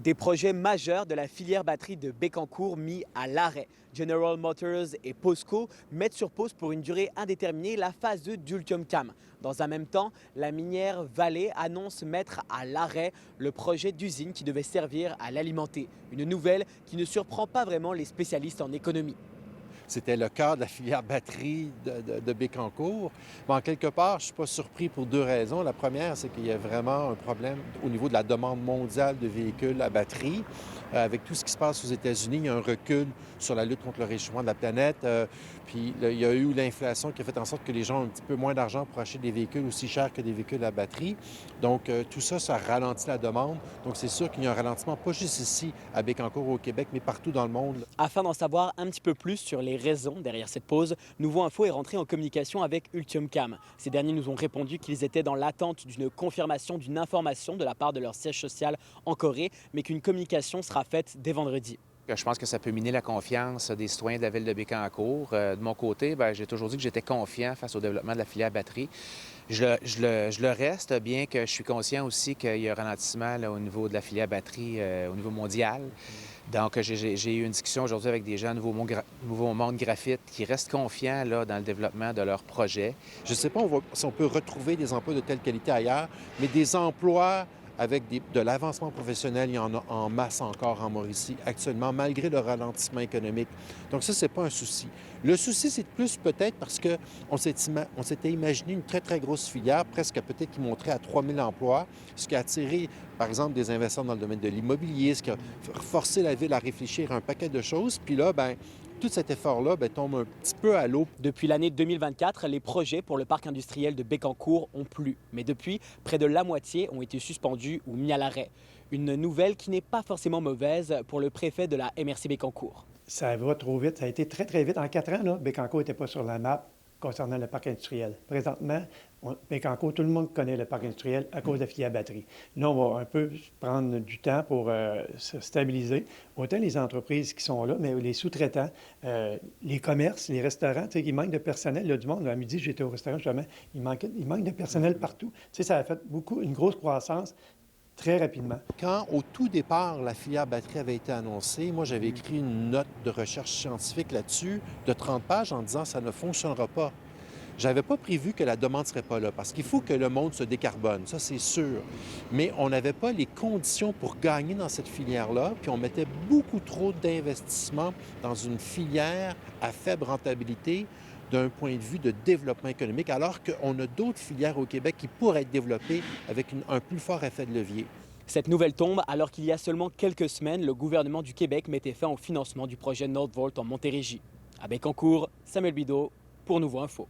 Des projets majeurs de la filière batterie de Bécancour mis à l'arrêt. General Motors et POSCO mettent sur pause pour une durée indéterminée la phase 2 d'Ultium Cam. Dans un même temps, la minière Vallée annonce mettre à l'arrêt le projet d'usine qui devait servir à l'alimenter. Une nouvelle qui ne surprend pas vraiment les spécialistes en économie. C'était le cœur de la filière batterie de Bécancour. En quelque part, je ne suis pas surpris pour deux raisons. La première, c'est qu'il y a vraiment un problème au niveau de la demande mondiale de véhicules à batterie. Avec tout ce qui se passe aux États-Unis, il y a un recul sur la lutte contre le réchauffement de la planète. Puis il y a eu l'inflation qui a fait en sorte que les gens ont un petit peu moins d'argent pour acheter des véhicules aussi chers que des véhicules à batterie. Donc tout ça, ça ralentit la demande. Donc c'est sûr qu'il y a un ralentissement, pas juste ici à Bécancour au Québec, mais partout dans le monde. Afin d'en savoir un petit peu plus sur les raisons derrière cette pause, Nouveau Info est rentré en communication avec Ultium Cam. Ces derniers nous ont répondu qu'ils étaient dans l'attente d'une confirmation d'une information de la part de leur siège social en Corée, mais qu'une communication sera faite dès vendredi. Je pense que ça peut miner la confiance des citoyens de la ville de Bécancour. De mon côté, j'ai toujours dit que j'étais confiant face au développement de la filière batterie. Je le reste, bien que je suis conscient aussi qu'il y a un ralentissement là, au niveau de la filière batterie au niveau mondial. Donc, j'ai eu une discussion aujourd'hui avec des gens Nouveau Monde Graphite qui restent confiants là, dans le développement de leur projet. Je ne sais pas si on peut retrouver des emplois de telle qualité ailleurs, mais des emplois avec de l'avancement professionnel, il y en a en masse encore en Mauricie actuellement, malgré le ralentissement économique. Donc ça, ce n'est pas un souci. Le souci, c'est plus peut-être parce qu'on s'était imaginé une très, très grosse filière, presque peut-être qui monterait à 3 000 emplois, ce qui a attiré, par exemple, des investisseurs dans le domaine de l'immobilier, ce qui a forcé la ville à réfléchir à un paquet de choses. Puis là, tout cet effort-là tombe un petit peu à l'eau. Depuis l'année 2024, les projets pour le parc industriel de Bécancour ont plu. Mais depuis, près de la moitié ont été suspendus ou mis à l'arrêt. Une nouvelle qui n'est pas forcément mauvaise pour le préfet de la MRC Bécancour. Ça va trop vite. Ça a été très, très vite. En 4 ans, là, Bécancour n'était pas sur la map concernant le parc industriel. Présentement, Bécancour, tout le monde connaît le parc industriel à cause de la filière batterie. Là, on va un peu prendre du temps pour se stabiliser. Autant les entreprises qui sont là, mais les sous-traitants, les commerces, les restaurants, il manque de personnel. Il y a du monde. À midi, j'étais au restaurant, justement, il manque de personnel partout. Ça a fait une grosse croissance très rapidement. Quand, au tout départ, la filière batterie avait été annoncée, moi, j'avais écrit une note de recherche scientifique là-dessus de 30 pages en disant « ça ne fonctionnera pas ». Je n'avais pas prévu que la demande ne serait pas là, parce qu'il faut que le monde se décarbone, ça c'est sûr. Mais on n'avait pas les conditions pour gagner dans cette filière-là, puis on mettait beaucoup trop d'investissements dans une filière à faible rentabilité d'un point de vue de développement économique, alors qu'on a d'autres filières au Québec qui pourraient être développées avec un plus fort effet de levier. Cette nouvelle tombe alors qu'il y a seulement quelques semaines, le gouvernement du Québec mettait fin au financement du projet Northvolt en Montérégie. À Bécancour, Samuel Bidot pour Nouveau Info.